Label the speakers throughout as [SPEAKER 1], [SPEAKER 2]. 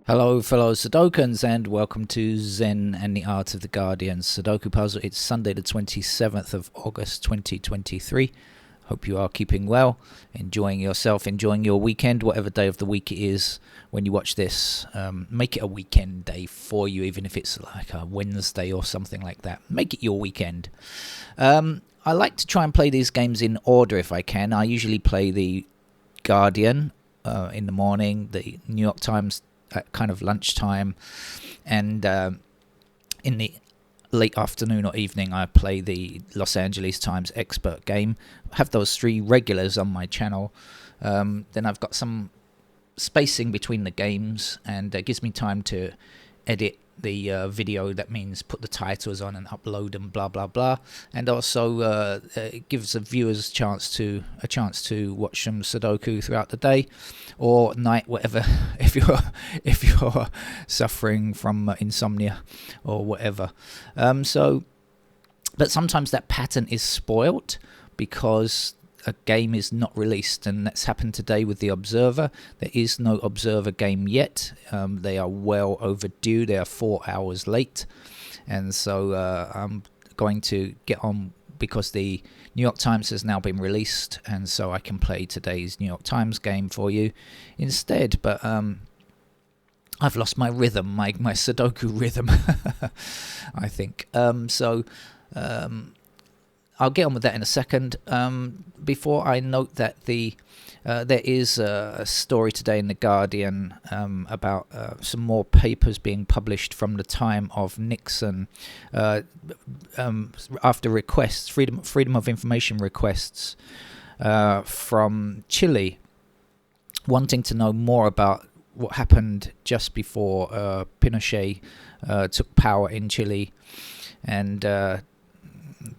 [SPEAKER 1] Hello, fellow Sudokans, and welcome to Zen and the Art of the Guardian Sudoku Puzzle. It's Sunday, the 27th of August, 2023. Hope you are keeping well, enjoying yourself, enjoying your weekend, whatever day of the week it is when you watch this. Make it a weekend day for you, even if it's like a Wednesday or something like that. Make it your weekend. I like to try and play these games in order if I can. I usually play the Guardian in the morning, the New York Times at kind of lunchtime, and in the late afternoon or evening I play the Los Angeles Times expert game. I have those three regulars on my channel. Then I've got some spacing between the games, and it gives me time to edit the video. That means put the titles on and upload them, blah blah blah, and also it gives the viewers a chance to watch some Sudoku throughout the day or night, whatever. if you're suffering from insomnia or whatever. But sometimes that pattern is spoilt because a game is not released, and that's happened today with the Observer. There is no Observer game yet. They are well overdue. They are 4 hours late, and so I'm going to get on because the New York Times has now been released, and so I can play today's New York Times game for you instead. But I've lost my rhythm, my Sudoku rhythm, I think. I'll get on with that in a second. Before I note that there is a story today in The Guardian about some more papers being published from the time of Nixon after requests, freedom of information requests from Chile, wanting to know more about what happened just before Pinochet took power in Chile, and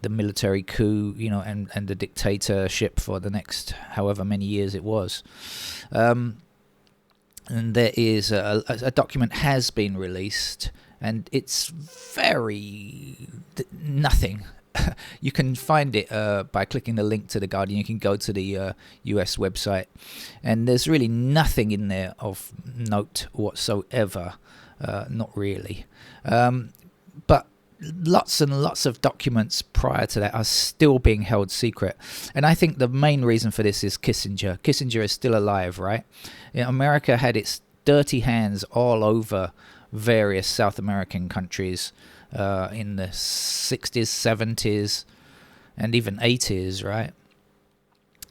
[SPEAKER 1] the military coup, and the dictatorship for the next however many years it was. And there is a document has been released, and it's very nothing. You can find it by clicking the link to The Guardian. You can go to the US website, and there's really nothing in there of note whatsoever. Not really. But lots and lots of documents prior to that are still being held secret. And I think the main reason for this is Kissinger. Kissinger is still alive, right? America had its dirty hands all over various South American countries in the 60s, 70s, and even 80s, right?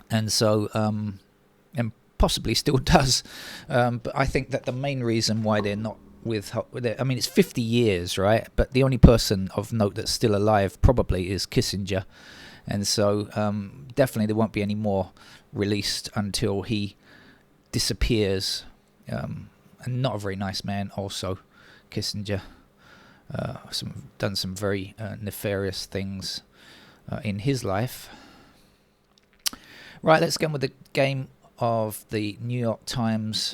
[SPEAKER 1] And so, and possibly still does. But I think that the main reason why they're not it's 50 years, right? But the only person of note that's still alive probably is Kissinger. And so definitely there won't be any more released until he disappears. And not a very nice man also, Kissinger. Done some very nefarious things in his life. Right, let's get on with the game of the New York Times,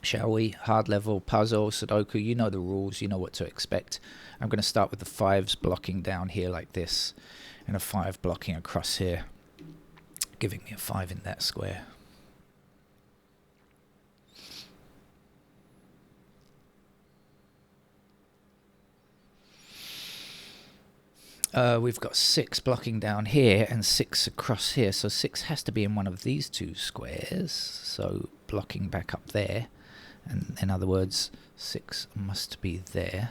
[SPEAKER 1] shall we? Hard level puzzle, Sudoku. You know the rules, you know what to expect. I'm going to start with the 5s blocking down here like this, and a 5 blocking across here, giving me a 5 in that square. We've got 6 blocking down here and 6 across here, so 6 has to be in one of these two squares, so blocking back up there. And in other words, 6 must be there.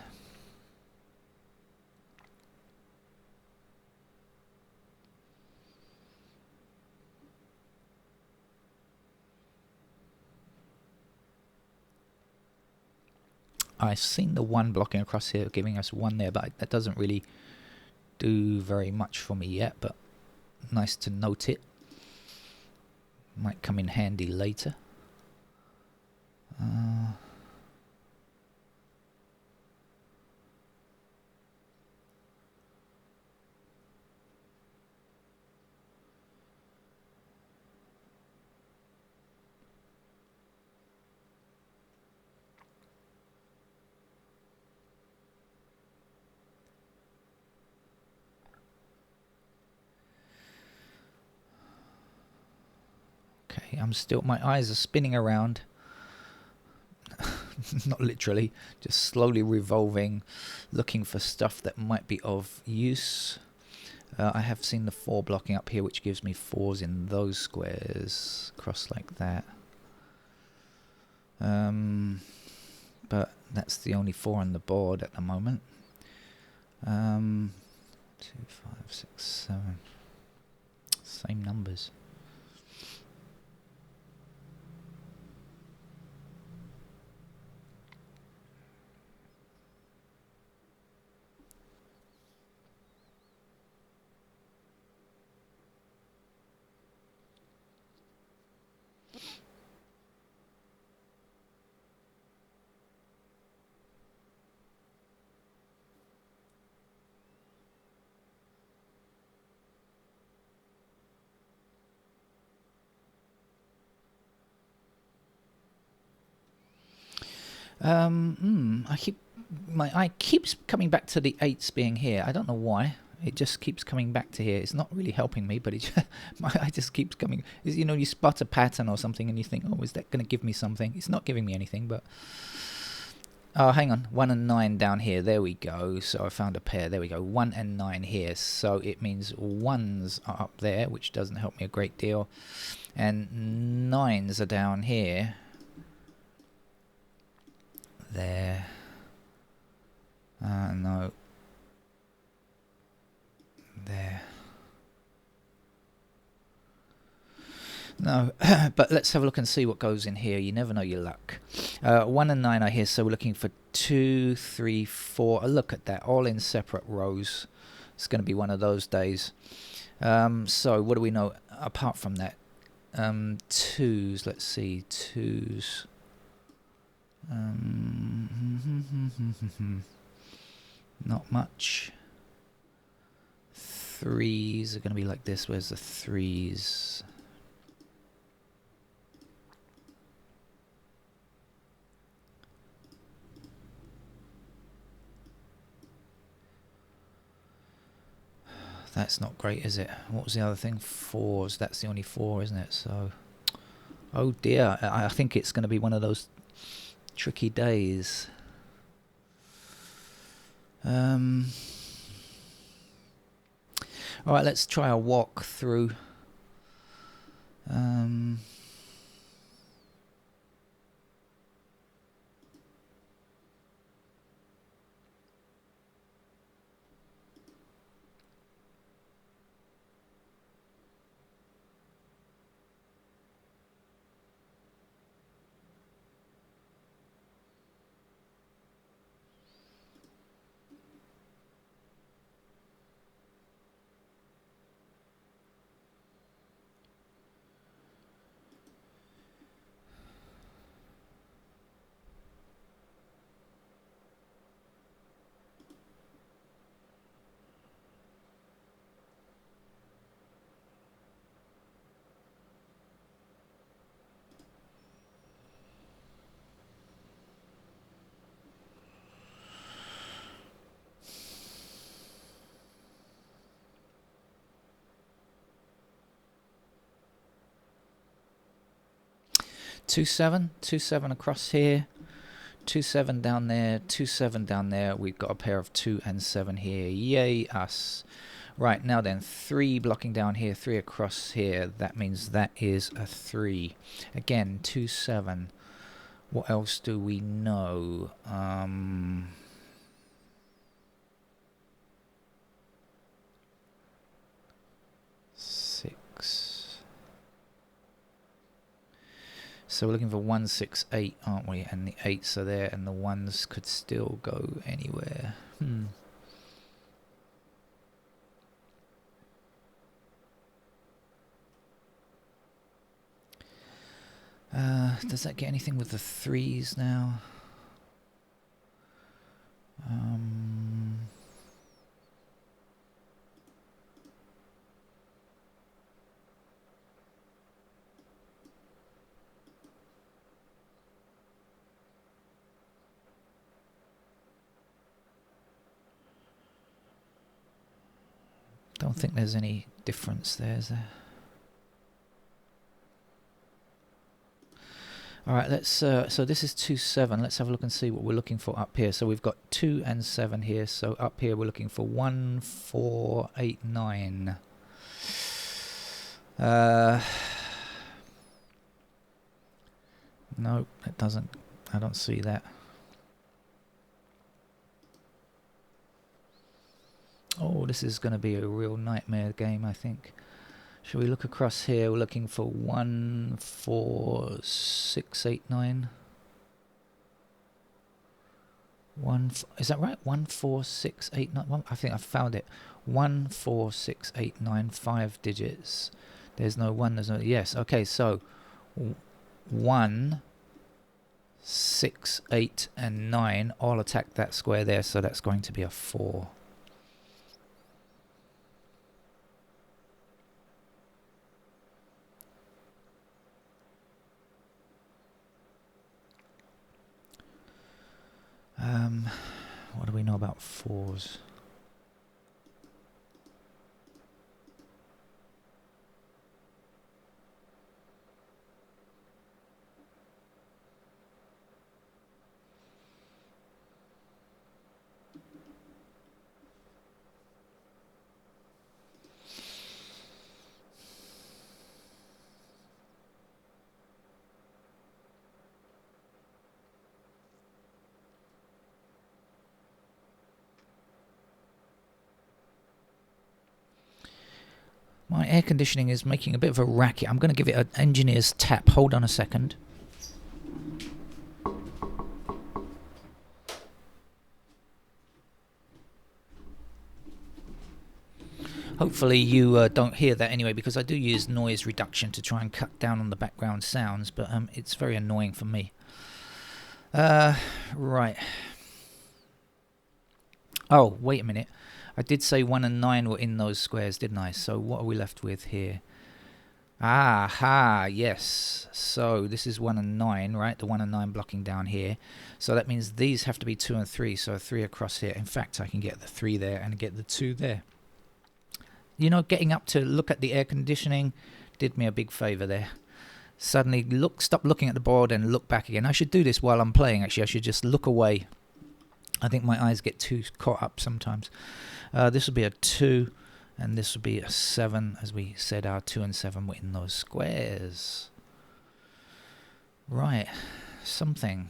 [SPEAKER 1] I've seen the 1 blocking across here, giving us 1 there, but that doesn't really do very much for me yet, but nice to note it. Might come in handy later. Okay, my eyes are spinning around. not literally, just slowly revolving, looking for stuff that might be of use. I have seen the 4 blocking up here, which gives me 4s in those squares, cross like that. But that's the only 4 on the board at the moment. 2, 5, 6, 7. Same numbers. My eye keeps coming back to the 8s being here. I don't know why. It just keeps coming back to here. It's not really helping me, but my eye just keeps coming. You know, you spot a pattern or something and you think, oh, is that going to give me something? It's not giving me anything, but... Oh, hang on. 1 and 9 down here. There we go. So I found a pair. There we go. 1 and 9 here. So it means 1s are up there, which doesn't help me a great deal. And 9s are down here. There. No. There. No, but let's have a look and see what goes in here. You never know your luck. 1 and 9 are here, so we're looking for 2, 3, 4. Look at that, all in separate rows. It's going to be one of those days. So what do we know apart from that? 2s, let's see, 2s. Not much. 3s are going to be like this. Where's the 3s? That's not great, is it? What was the other thing? 4s. That's the only 4, isn't it? So, oh dear. I think it's going to be one of those tricky days. All right, let's try a walk through. Two seven across here, 2, 7 down there, 2, 7 down there. We've got a pair of 2 and 7 here. Yay us. Right, now then, 3 blocking down here, 3 across here. That means that is a 3. Again, 2, 7. What else do we know? 6. So we're looking for 1, 6, 8, aren't we? And the 8s are there, and the 1s could still go anywhere. Does that get anything with the 3s now? Don't think there's any difference there, is there? All right, let's. So this is 2, 7. Let's have a look and see what we're looking for up here. So we've got 2 and 7 here. So up here we're looking for 1, 4, 8, 9. No, it doesn't. I don't see that. Oh, this is going to be a real nightmare game, I think. Shall we look across here? We're looking for 1, 4, 6, 8, 9. Is that right? 1, 4, 6, 8, 9. I think I found it. 1, 4, 6, 8, 9. 5 digits. There's no 1. There's no. Yes. Okay. So 1, 6, 8, and 9 all attack that square there. So that's going to be a 4. What do we know about 4s? My air conditioning is making a bit of a racket. I'm going to give it an engineer's tap. Hold on a second. Hopefully you don't hear that anyway, because I do use noise reduction to try and cut down on the background sounds, but it's very annoying for me. Right. Oh, wait a minute. I did say 1 and 9 were in those squares, didn't I? So what are we left with here? Aha, yes. So this is 1 and 9, right? The 1 and 9 blocking down here. So that means these have to be 2 and 3. So 3 across here. In fact, I can get the 3 there and get the 2 there. You know, getting up to look at the air conditioning did me a big favour there. Suddenly stop looking at the board and look back again. I should do this while I'm playing, actually. I should just look away. I think my eyes get too caught up sometimes. This will be a 2, and this will be a 7. As we said, our 2 and 7 were in those squares. Right, something.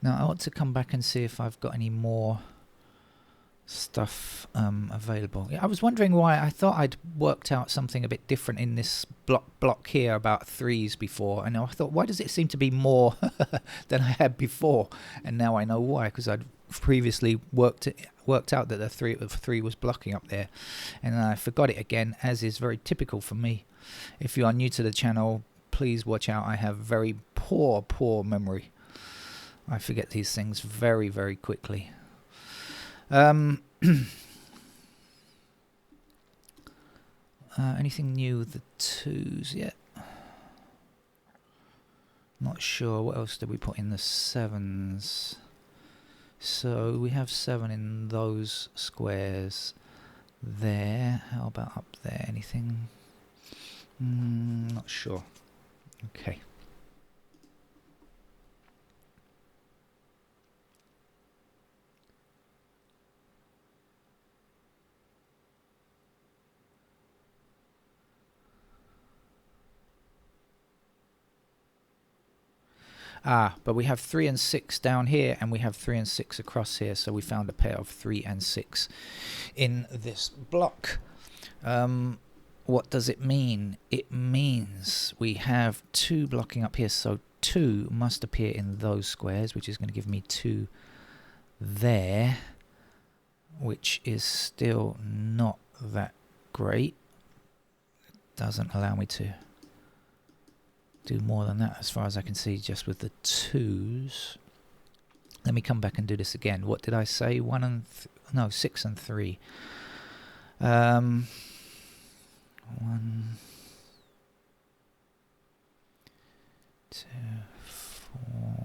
[SPEAKER 1] Now, I ought to come back and see if I've got any more stuff available. Yeah, I was wondering why. I thought I'd worked out something a bit different in this block here about 3s before, and I thought, why does it seem to be more than I had before? And now I know why, because I'd previously worked out that the 3 was blocking up there, and I forgot it again, as is very typical for me. If you are new to the channel, please watch out. I have very poor memory. I forget these things very, very quickly. Anything new with the 2s yet? Not sure. What else did we put in the 7s? So we have 7 in those squares there. How about up there? Anything? Not sure. Okay. But we have 3 and 6 down here, and we have 3 and 6 across here, so we found a pair of 3 and 6 in this block. What does it mean? It means we have 2 blocking up here, so 2 must appear in those squares, which is going to give me 2 there, which is still not that great. It doesn't allow me to do more than that as far as I can see, just with the 2s. Let me come back and do this again. What did I say? 6 and 3. 1, 2, 4.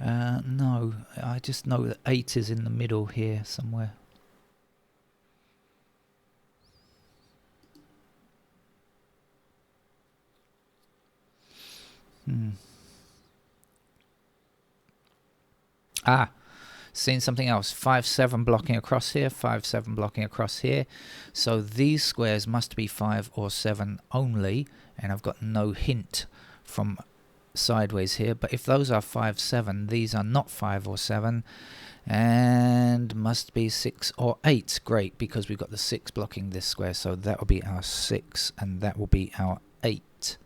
[SPEAKER 1] No, I just know that 8 is in the middle here somewhere. Ah, seen something else. 5, 7 blocking across here, 5, 7 blocking across here. So these squares must be 5 or 7 only, and I've got no hint from sideways here. But if those are 5, 7, these are not 5 or 7, and must be 6 or 8. Great, because we've got the 6 blocking this square, so that will be our 6, and that will be our 8.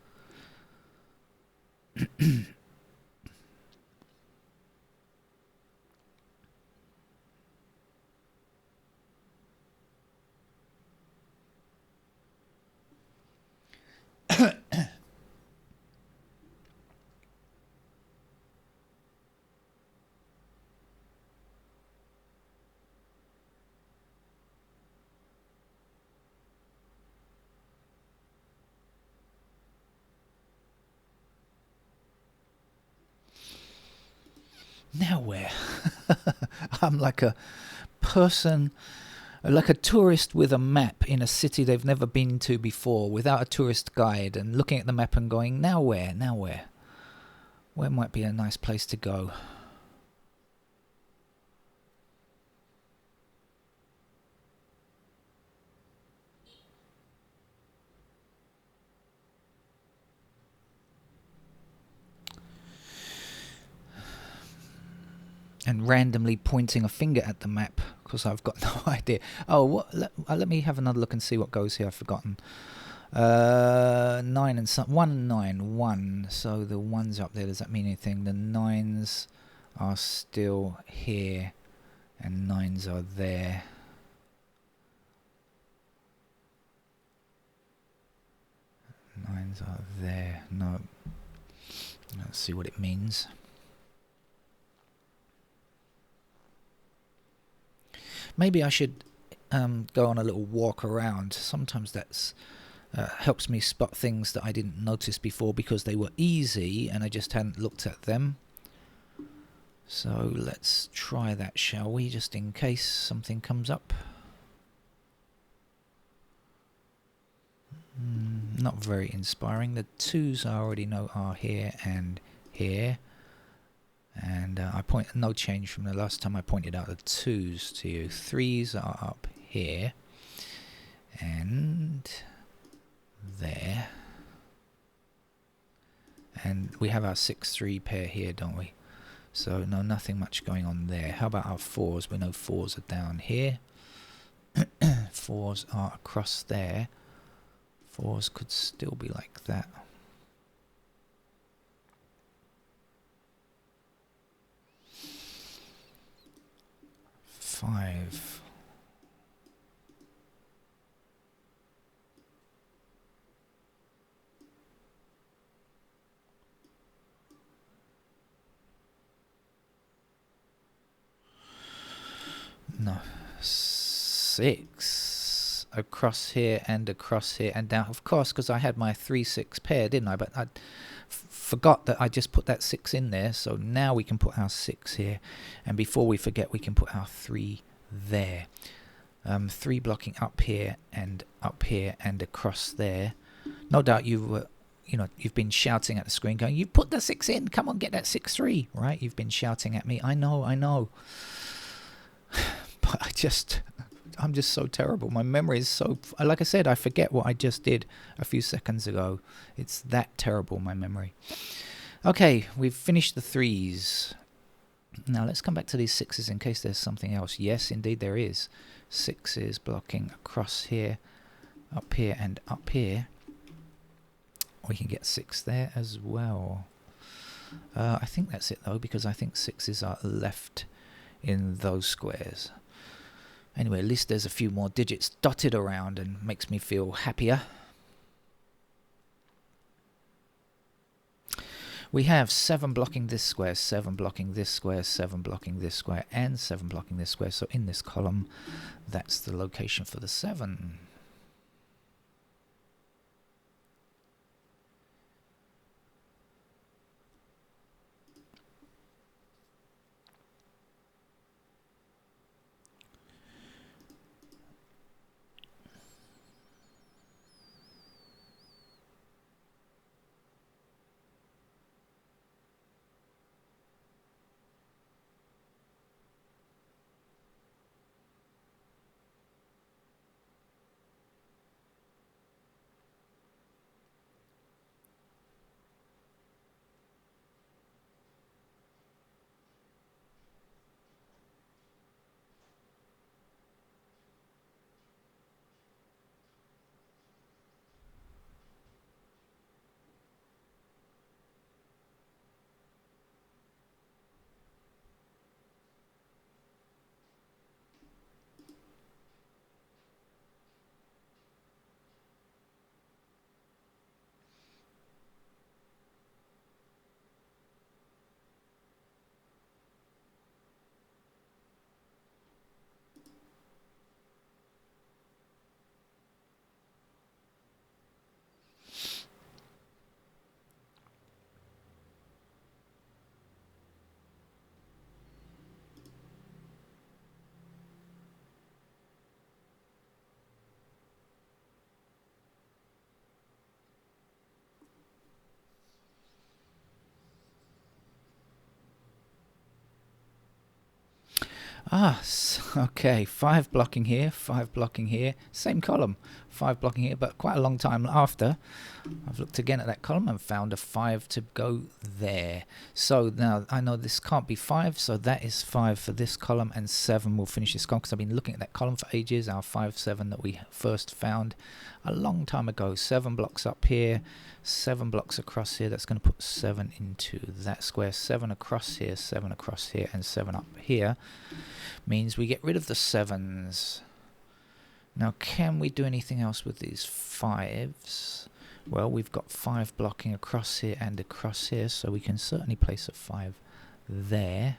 [SPEAKER 1] Now where? I'm like a person, like a tourist with a map in a city they've never been to before, without a tourist guide, and looking at the map and going, now where? Now where? Where might be a nice place to go? And randomly pointing a finger at the map because I've got no idea. Oh, what? Let me have another look and see what goes here. I've forgotten. 9 and some 1 and 9, 1. So the 1's up there. Does that mean anything? The 9's are still here, and 9's are there. Nines are there. No. Let's see what it means. Maybe I should go on a little walk around. Sometimes that's helps me spot things that I didn't notice before because they were easy and I just hadn't looked at them. So let's try that, shall we, just in case something comes up. Not very inspiring. The 2's I already know are here and here. And no change from the last time I pointed out the 2's to you. 3's are up here and there. And we have our 6-3 pair here, don't we? So no, nothing much going on there. How about our 4's? We know 4's are down here. 4's are across there. 4's could still be like that. 5. No. 6 across here and down. Of course, because I had my 3-6 pair, didn't I? But I forgot that I just put that 6 in there. So now we can put our 6 here. And before we forget, we can put our 3 there. 3 blocking up here and across there. No doubt you've been shouting at the screen going, you put the 6 in, come on, get that 6-3, right? You've been shouting at me. I know. But I'm just so terrible. My memory is so, like I said, I forget what I just did a few seconds ago. It's that terrible, my memory. Okay, we've finished the 3's. Now let's come back to these 6's in case there's something else. Yes, indeed there is. 6's blocking across here, up here and up here. We can get 6 there as well. I think that's it though, because I think 6's are left in those squares. Anyway, at least there's a few more digits dotted around and makes me feel happier. We have 7 blocking this square, 7 blocking this square, 7 blocking this square, and 7 blocking this square. So in this column, that's the location for the 7. Okay, 5 blocking here, 5 blocking here, same column, 5 blocking here, but quite a long time after, I've looked again at that column and found a 5 to go there. So now I know this can't be 5, so that is 5 for this column, and 7 will finish this column, because I've been looking at that column for ages, our 5, 7 that we first found a long time ago. 7 blocks up here, 7 blocks across here, that's going to put 7 into that square, 7 across here, 7 across here, and 7 up here. Means we get rid of the 7s. Now, can we do anything else with these 5s? Well, we've got 5 blocking across here and across here, so we can certainly place a 5 there.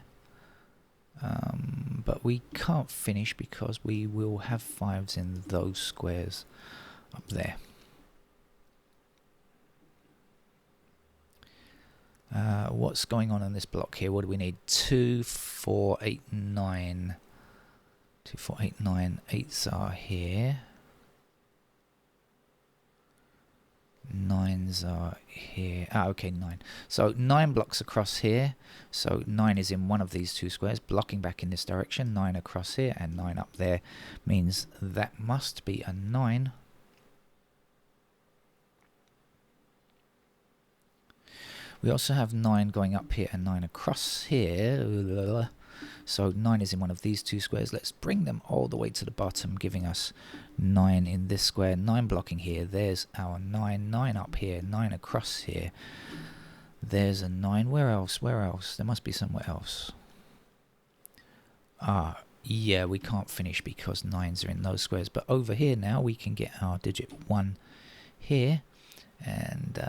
[SPEAKER 1] But we can't finish because we will have 5s in those squares up there. What's going on this block here? What do we need? 2, 4, 8, 9. 2, 4, 8, 9. 8s are here. 9s are here. Okay, 9. So 9 blocks across here. So 9 is in one of these two squares, blocking back in this direction. 9 across here and 9 up there means that must be a 9. We also have 9 going up here and 9 across here. So 9 is in one of these two squares. Let's bring them all the way to the bottom, giving us 9 in this square. 9 blocking here. There's our 9. 9 up here. 9 across here. There's a 9. Where else? Where else? There must be somewhere else. Yeah, we can't finish because 9s are in those squares. But over here now, we can get our digit 1 here. And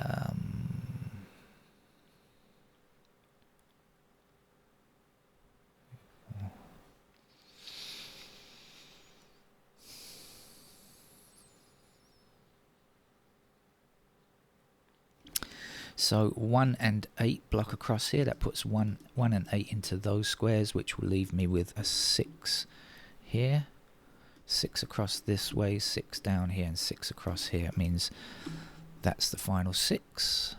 [SPEAKER 1] so 1 and 8 block across here. That puts 1 and 8 into those squares, which will leave me with a 6 here. 6 across this way, 6 down here, and 6 across here. It means that's the final 6.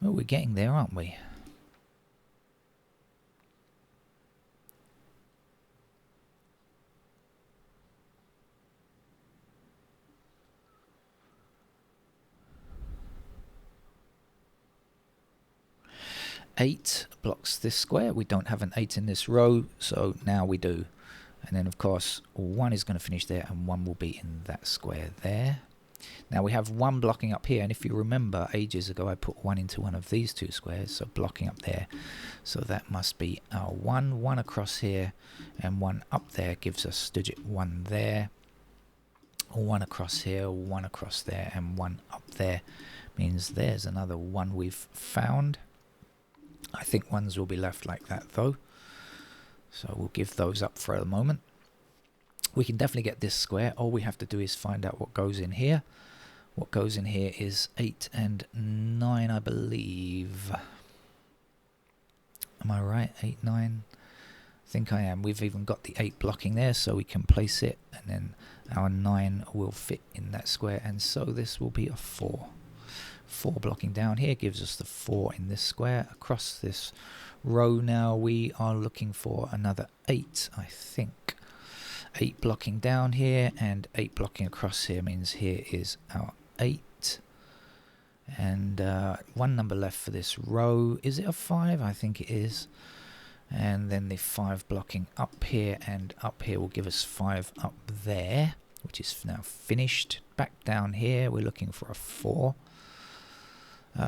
[SPEAKER 1] Well, we're getting there, aren't we? Eight blocks this square. We don't have an 8 in this row, so now we do. And then, of course, 1 is going to finish there, and 1 will be in that square there. Now we have 1 blocking up here, and if you remember, ages ago I put 1 into one of these two squares, so blocking up there. So that must be our 1. 1 across here, and 1 up there gives us digit 1 there. 1 across here, 1 across there, and 1 up there means there's another 1 we've found. I think 1s will be left like that though, so we'll give those up for a moment. We can definitely get this square. All we have to do is find out what goes in here. What goes in here is 8 and 9, I believe. Am I right? 8, 9? I think I am. We've even got the 8 blocking there, so we can place it, and then our 9 will fit in that square, and so this will be a 4. 4 blocking down here gives us the 4 in this square. Across this row now we are looking for another 8, I think. 8 blocking down here and 8 blocking across here means here is our 8. And 1 number left for this row. Is it a 5? I think it is. And then the 5 blocking up here and up here will give us 5 up there, which is now finished. Back down here we're looking for a 4.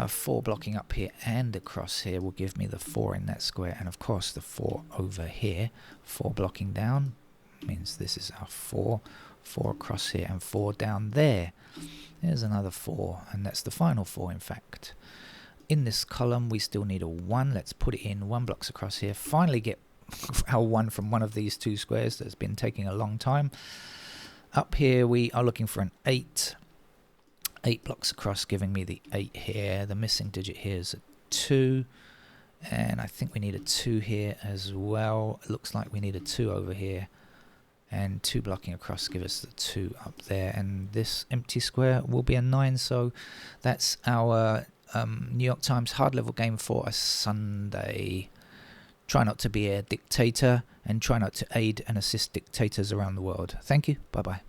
[SPEAKER 1] 4 blocking up here and across here will give me the 4 in that square, and of course the 4 over here. 4 blocking down means this is our 4. 4 across here and 4 down there. There's another 4, and that's the final 4 in fact. In this column we still need a 1. Let's put it in. 1 blocks across here. Finally get our 1 from one of these two squares that's been taking a long time. Up here we are looking for an 8. 8 blocks across, giving me the 8 here. The missing digit here is a 2, and I think we need a 2 here as well. It looks like we need a 2 over here, and 2 blocking across give us the 2 up there, and this empty square will be a 9. So that's our New York Times hard level game for a Sunday. try not to be a dictator, and try not to aid and assist dictators around the world. Thank you. Bye-bye.